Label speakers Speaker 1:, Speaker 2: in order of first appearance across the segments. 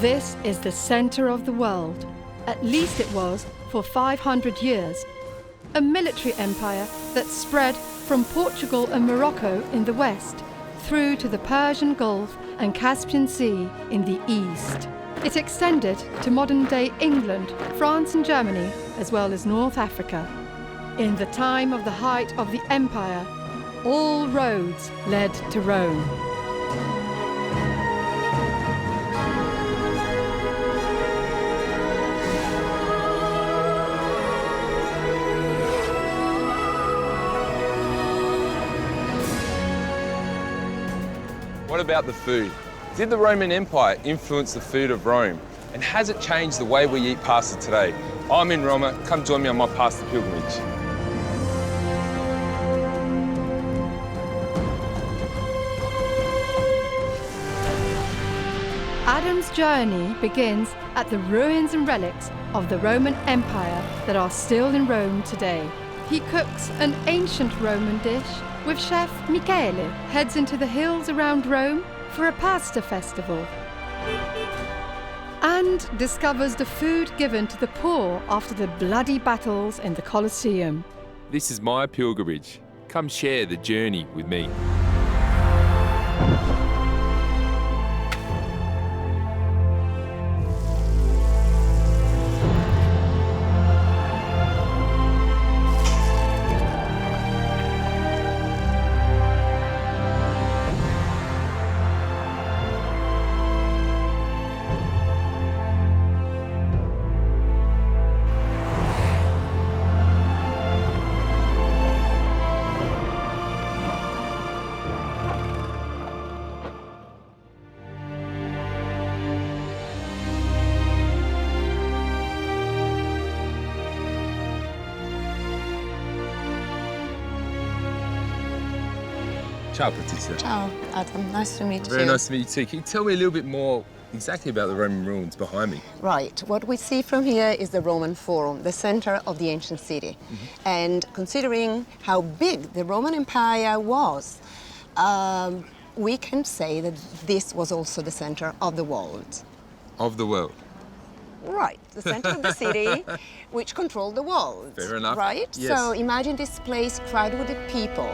Speaker 1: This is the center of the world. At least it was for 500 years. A military empire that spread from Portugal and Morocco in the west through to the Persian Gulf and Caspian Sea in the east. It extended to modern-day England, France and Germany, as well as North Africa. In the time of the height of the empire, all roads led to Rome.
Speaker 2: What about the food? Did the Roman Empire influence the food of Rome? And has it changed the way we eat pasta today? I'm in Roma. Come join me on my pasta pilgrimage.
Speaker 1: Adam's journey begins at the ruins and relics of the Roman Empire that are still in Rome today. He cooks an ancient Roman dish with chef Michele, heads into the hills around Rome for a pasta festival, and discovers the food given to the poor after the bloody battles in the Colosseum.
Speaker 2: This is my pilgrimage. Come share the journey with me. Ciao, Patrizia.
Speaker 3: Ciao, Adam. Nice to meet you.
Speaker 2: Very nice to meet you too. Can you tell me a little bit more exactly about the Roman ruins behind me?
Speaker 3: Right. What we see from here is the Roman Forum, the center of the ancient city. And considering how big the Roman Empire was, we can say that this was also the center of the world.
Speaker 2: Of the world?
Speaker 3: Right, the center of the city, which controlled the world.
Speaker 2: Fair enough.
Speaker 3: Right?
Speaker 2: Yes.
Speaker 3: So imagine this place crowded with people.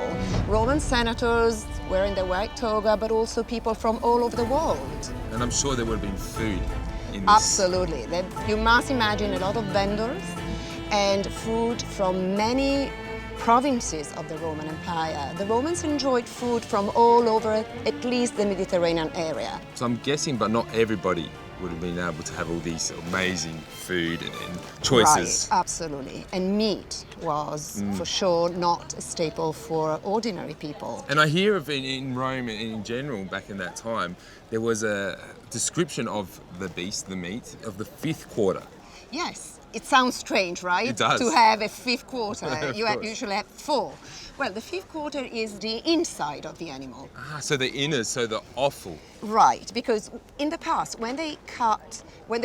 Speaker 3: Roman senators wearing their white toga, but also people from all over the world.
Speaker 2: And I'm sure there would have been food in this.
Speaker 3: Absolutely. You must imagine a lot of vendors and food from many provinces of the Roman Empire. The Romans enjoyed food from all over, at least the Mediterranean area.
Speaker 2: So I'm guessing, but not everybody would have been able to have all these amazing food and choices.
Speaker 3: Right, absolutely. And meat was for sure not a staple for ordinary people.
Speaker 2: And I hear of in Rome and in general back in that time, there was a description of the beast, the meat, of the fifth quarter.
Speaker 3: Yes, it sounds strange, right?
Speaker 2: It does.
Speaker 3: To have a fifth quarter. You
Speaker 2: course.
Speaker 3: usually have four. Well, the fifth quarter is the inside of the animal.
Speaker 2: Ah, so the inners, so the offal.
Speaker 3: Right, because in the past, when they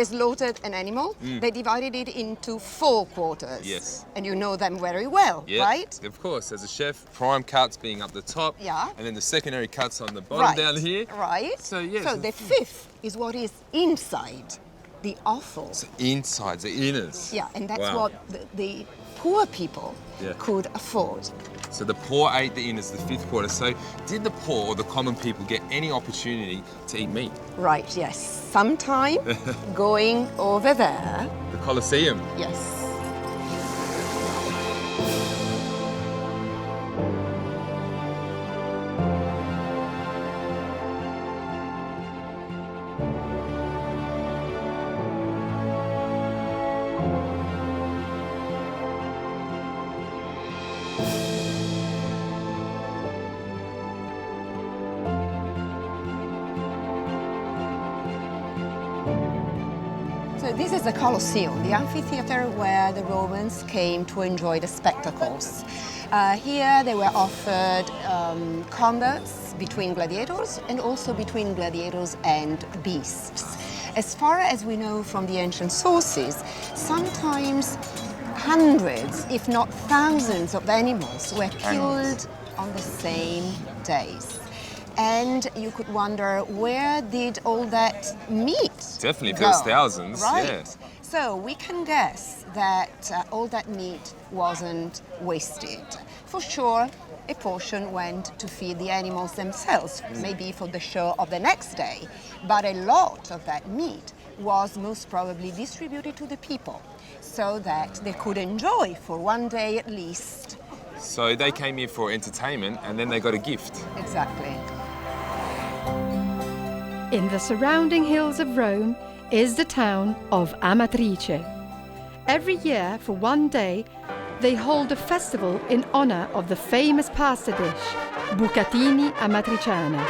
Speaker 3: slaughtered an animal, they divided it into 4 quarters.
Speaker 2: Yes.
Speaker 3: And you know them very well,
Speaker 2: Yeah,
Speaker 3: right?
Speaker 2: of course. As a chef, prime cuts being up the top.
Speaker 3: Yeah.
Speaker 2: And then the secondary cuts on the bottom
Speaker 3: Right.
Speaker 2: down here.
Speaker 3: Right.
Speaker 2: So, yes.
Speaker 3: So the fifth is what is inside, the offal.
Speaker 2: So insides, the inners.
Speaker 3: Yeah, and that's
Speaker 2: Wow.
Speaker 3: what the poor people could afford.
Speaker 2: So the poor ate the inners, the fifth quarter. So did the poor or the common people get any opportunity to eat meat?
Speaker 3: Right, yes. Sometime going over there,
Speaker 2: The Colosseum.
Speaker 3: yes. So this is the Colosseum, the amphitheater where the Romans came to enjoy the spectacles. Here they were offered combats between gladiators and also between gladiators and beasts. As far as we know from the ancient sources, sometimes hundreds, if not thousands of animals were killed on the same days. And you could wonder, where did all that meat
Speaker 2: Definitely, if
Speaker 3: go?
Speaker 2: there's thousands,
Speaker 3: right?
Speaker 2: yeah.
Speaker 3: So we can guess that all that meat wasn't wasted. For sure, a portion went to feed the animals themselves, maybe for the show of the next day. But a lot of that meat was most probably distributed to the people so that they could enjoy for one day at least.
Speaker 2: So they came here for entertainment and then they got a gift.
Speaker 3: Exactly.
Speaker 1: In the surrounding hills of Rome is the town of Amatrice. Every year, for one day, they hold a festival in honor of the famous pasta dish, bucatini Amatriciana.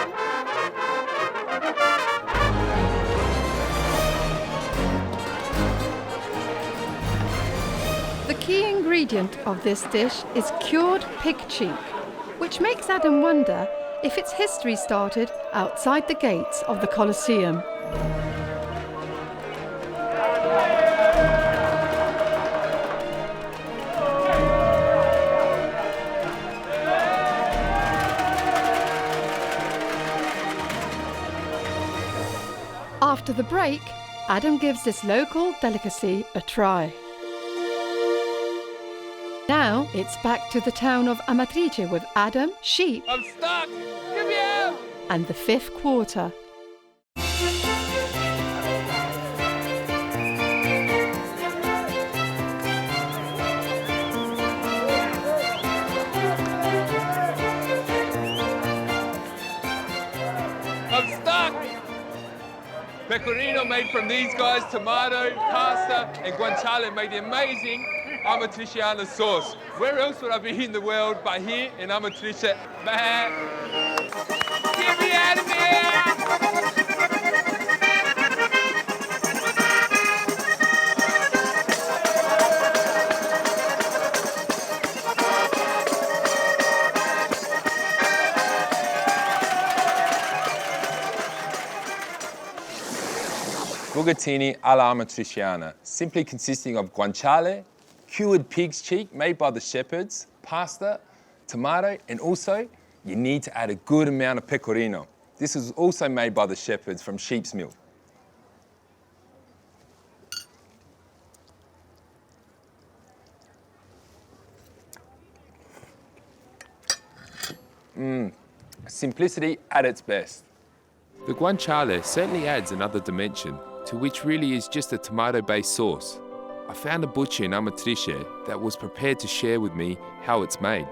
Speaker 1: The key ingredient of this dish is cured pig cheek, which makes Adam wonder if its history started outside the gates of the Colosseum. After the break, Adam gives this local delicacy a try. Now it's back to the town of Amatrice with Adam, sheep,
Speaker 2: I'm stuck! Get me out!
Speaker 1: and the fifth quarter.
Speaker 2: I'm stuck! Pecorino made from these guys, tomato, pasta, and guanciale made the amazing Amatriciana sauce. Where else would I be in the world but here in Amatrice? Man, get me out of here! Rigatoni alla Amatriciana, simply consisting of guanciale, cured pig's cheek made by the shepherds, pasta, tomato, and also you need to add a good amount of pecorino. This was also made by the shepherds from sheep's milk. Simplicity at its best. The guanciale certainly adds another dimension to which really is just a tomato-based sauce. I found a butcher in Amatrice that was prepared to share with me how it's made.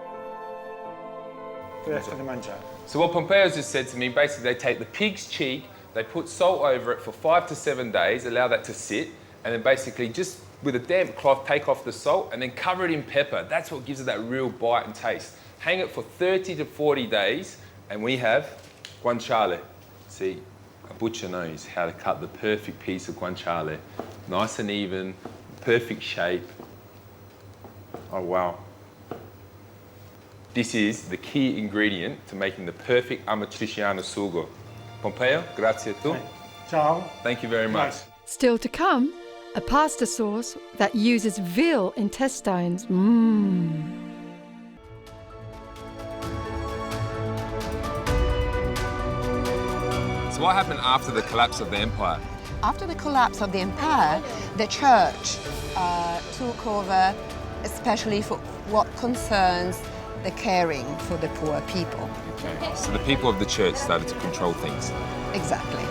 Speaker 2: So what Pompeo's just said to me, basically they take the pig's cheek, they put salt over it for 5 to 7 days, allow that to sit, and then basically just with a damp cloth take off the salt and then cover it in pepper. That's what gives it that real bite and taste. Hang it for 30 to 40 days and we have guanciale. See, a butcher knows how to cut the perfect piece of guanciale. Nice and even, perfect shape. Oh wow. This is the key ingredient to making the perfect Amatriciana sugo. Pompeo, grazie a tu.
Speaker 4: Ciao.
Speaker 2: Thank you very much.
Speaker 1: Still to come, a pasta sauce that uses veal intestines.
Speaker 2: So what happened after the collapse of the empire?
Speaker 3: After the collapse of the empire, the church took over, especially for what concerns the caring for the poor people.
Speaker 2: Okay. So the people of the church started to control things.
Speaker 3: Exactly.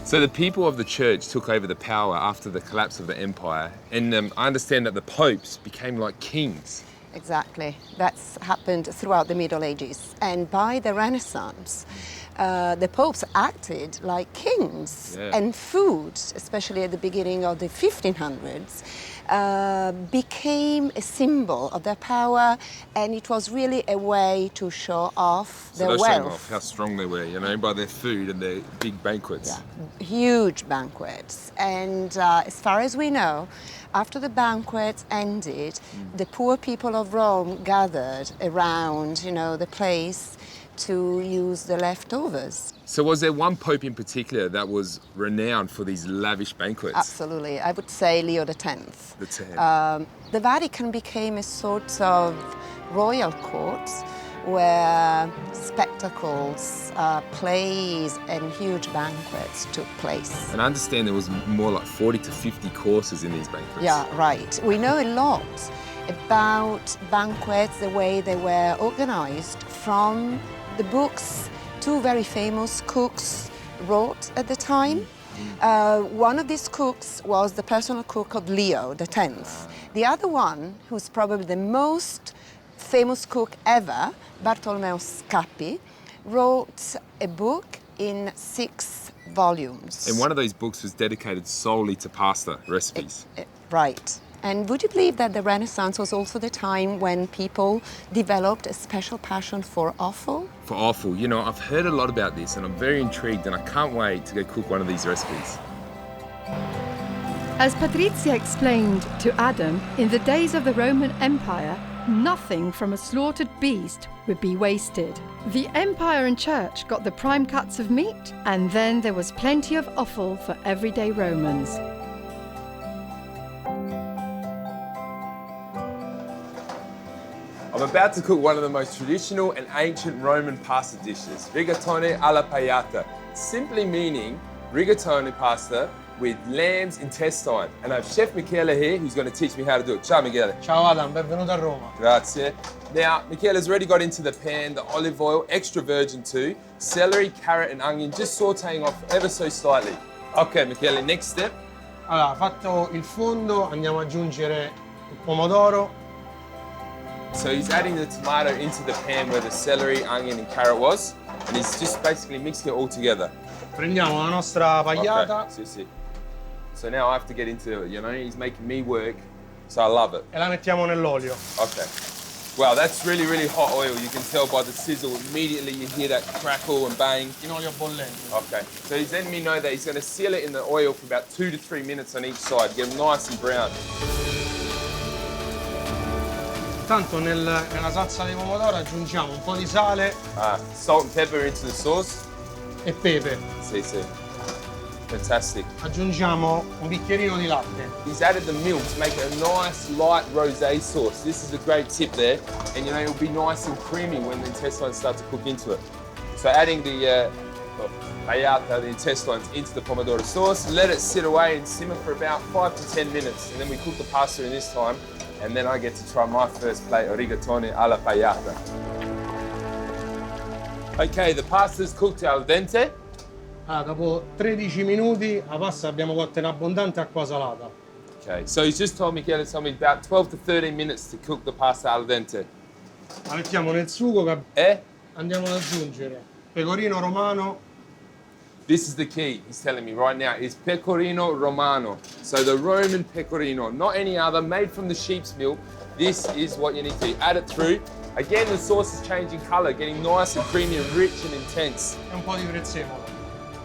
Speaker 2: So the people of the church took over the power after the collapse of the empire, and I understand that the popes became like kings.
Speaker 3: Exactly. That's happened throughout the Middle Ages. And by the Renaissance, the popes acted like kings.
Speaker 2: Yeah.
Speaker 3: And food, especially at the beginning of the 1500s, became a symbol of their power, and it was really a way to show off
Speaker 2: So
Speaker 3: their
Speaker 2: they're showing
Speaker 3: wealth.
Speaker 2: off how strong they were, you know, by their food and their big banquets.
Speaker 3: Yeah, huge banquets. And as far as we know, after the banquets ended, the poor people of Rome gathered around, the place to use the leftovers.
Speaker 2: So was there one pope in particular that was renowned for these lavish banquets?
Speaker 3: Absolutely. I would say Leo X.
Speaker 2: The 10th.
Speaker 3: The Vatican became a sort of royal court where spectacles, plays and huge banquets took place.
Speaker 2: And I understand there was more like 40 to 50 courses in these banquets.
Speaker 3: Yeah, right. We know a lot about banquets, the way they were organized from the books two very famous cooks wrote at the time. One of these cooks was the personal cook of Leo X. The other one, who's probably the most famous cook ever, Bartolomeo Scappi, wrote a book in 6 volumes.
Speaker 2: And one of those books was dedicated solely to pasta recipes.
Speaker 3: Right. And would you believe that the Renaissance was also the time when people developed a special passion for offal?
Speaker 2: For offal, you know, I've heard a lot about this and I'm very intrigued and I can't wait to go cook one of these recipes.
Speaker 1: As Patrizia explained to Adam, in the days of the Roman Empire, nothing from a slaughtered beast would be wasted. The empire and church got the prime cuts of meat, and then there was plenty of offal for everyday Romans.
Speaker 2: I'm about to cook one of the most traditional and ancient Roman pasta dishes, Rigatoni alla Piata, simply meaning rigatoni pasta with lamb's intestine. And I have Chef Michele here who's going to teach me how to do it. Ciao Michele.
Speaker 4: Ciao Adam, benvenuto a Roma.
Speaker 2: Grazie. Now, Michele's already got into the pan the olive oil, extra virgin too, celery, carrot and onion, just sauteing off ever so slightly. Okay, Michele, next step.
Speaker 4: Allora, fatto il fondo, andiamo ad aggiungere il pomodoro.
Speaker 2: So he's adding the tomato into the pan where the celery, onion and carrot was, and he's just basically mixing it all together.
Speaker 4: Prendiamo la nostra pagliata
Speaker 2: Okay, sì. So now I have to get into it, you know, he's making me work, so I love it.
Speaker 4: e la mettiamo nell'olio.
Speaker 2: Okay. Wow, that's really, really hot oil. You can tell by the sizzle, immediately you hear that crackle and bang.
Speaker 4: In olio bollente.
Speaker 2: Okay, so he's letting me know that he's going to seal it in the oil for about 2 to 3 minutes on each side, get them nice and brown.
Speaker 4: Intanto nella salsa di pomodoro aggiungiamo un po' di sale
Speaker 2: Salt and pepper into the sauce.
Speaker 4: e pepe.
Speaker 2: See. Fantastic.
Speaker 4: Aggiungiamo un bicchierino di latte.
Speaker 2: He's added the milk to make it a nice light rosé sauce. This is a great tip there, and you know it'll be nice and creamy when the intestines start to cook into it. So adding the pagliata, the intestines, into the pomodoro sauce, let it sit away and simmer for about 5 to 10 minutes, and then we cook the pasta in this time, and then I get to try my first plate of rigatoni alla pagliata. Okay, the pasta's cooked al dente.
Speaker 4: Dopo 13 minuti la pasta abbiamo cotto in abbondante acqua salata.
Speaker 2: Okay, so he's just told me, Michele told me about 12 to 13 minutes to cook the pasta al dente.
Speaker 4: La mettiamo nel sugo che
Speaker 2: Eh?
Speaker 4: andiamo ad aggiungere pecorino romano.
Speaker 2: This is the key, he's telling me right now, is pecorino romano. So the Roman pecorino, not any other, made from the sheep's milk. This is what you need to add it through. Again, the sauce is changing color, getting nice and creamy and rich and intense.
Speaker 4: E un po' di prezzemolo.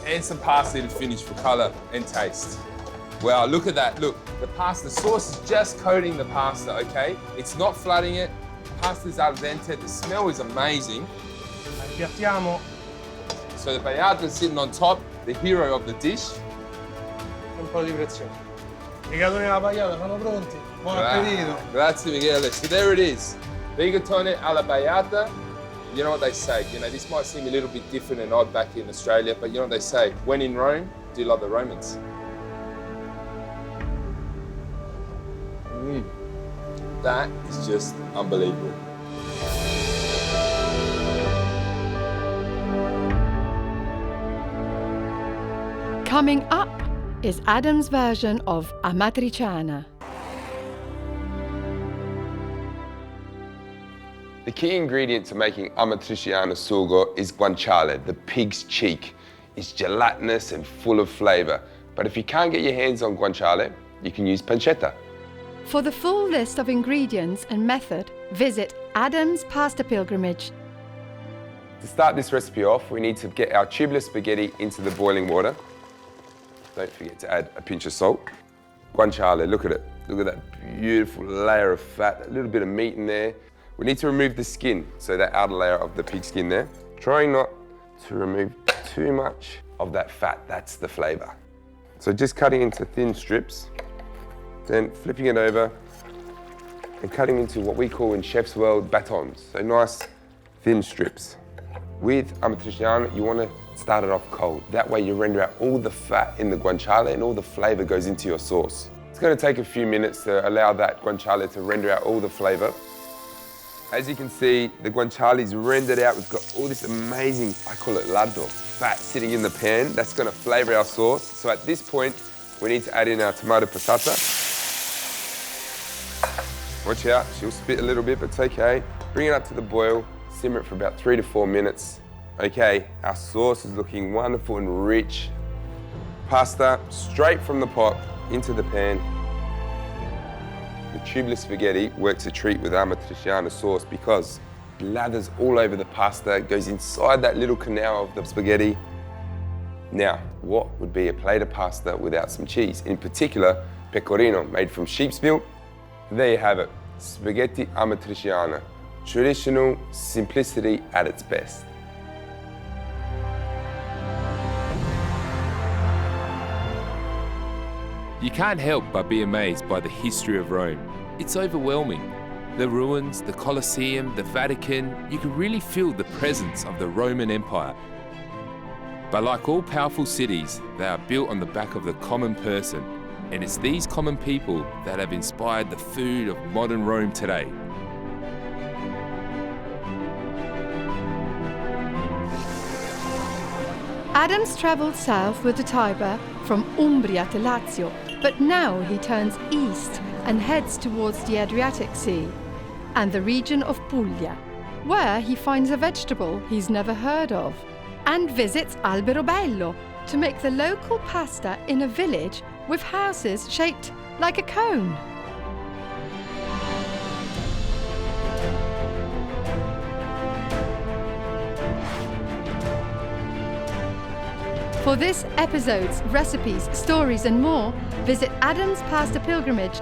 Speaker 2: And some parsley to finish for color and taste. Wow, look at that, look. The pasta, the sauce is just coating the pasta, okay? It's not flooding it. Pasta's al dente, the smell is amazing.
Speaker 4: La impiattiamo.
Speaker 2: So the pagliata is sitting on top, the hero of the dish.
Speaker 4: E un po' di prezzemolo. I rigatoni alla pagliata sono pronti. Buon appetito.
Speaker 2: Grazie Michele. So there it is. Rigatoni alla pagliata. You know what they say, you know, this might seem a little bit different and odd back in Australia, but you know what they say, when in Rome, do like the Romans. That is just unbelievable.
Speaker 1: Coming up is Adam's version of Amatriciana.
Speaker 2: The key ingredient to making Amatriciana sugo is guanciale, the pig's cheek. It's gelatinous and full of flavor. But if you can't get your hands on guanciale, you can use pancetta.
Speaker 1: For the full list of ingredients and method, visit Adam's Pasta Pilgrimage.
Speaker 2: To start this recipe off, we need to get our tubular spaghetti into the boiling water. Don't forget to add a pinch of salt. Guanciale, look at it. Look at that beautiful layer of fat, a little bit of meat in there. We need to remove the skin, so that outer layer of the pig skin there.
Speaker 5: Trying not to remove too much of that fat, that's the flavor. So just cutting into thin strips, then flipping it over and cutting into what we call in chef's world batons. So nice thin strips. With Amatriciana, you want to start it off cold. That way you render out all the fat in the guanciale and all the flavor goes into your sauce. It's going to take a few minutes to allow that guanciale to render out all the flavor. As you can see, the guanciale is rendered out. We've got all this amazing, I call it lardo, fat sitting in the pan. That's going to flavor our sauce. So at this point, we need to add in our tomato passata. Watch out, she'll spit a little bit, but it's okay. Bring it up to the boil, simmer it for about 3 to 4 minutes. Okay, our sauce is looking wonderful and rich. Pasta straight from the pot into the pan. The tubular spaghetti works a treat with Amatriciana sauce because it lathers all over the pasta, goes inside that little canal of the spaghetti. Now, what would be a plate of pasta without some cheese? In particular, pecorino, made from sheep's milk. There you have it, spaghetti Amatriciana. Traditional simplicity at its best.
Speaker 2: You can't help but be amazed by the history of Rome. It's overwhelming. The ruins, the Colosseum, the Vatican, you can really feel the presence of the Roman Empire. But like all powerful cities, they are built on the back of the common person. And it's these common people that have inspired the food of modern Rome today.
Speaker 1: Adam's travelled south with the Tiber from Umbria to Lazio, but now he turns east and heads towards the Adriatic Sea and the region of Puglia, where he finds a vegetable he's never heard of, and visits Alberobello to make the local pasta in a village with houses shaped like a cone. For this episode's recipes, stories and more, visit Adam's Pasta Pilgrimage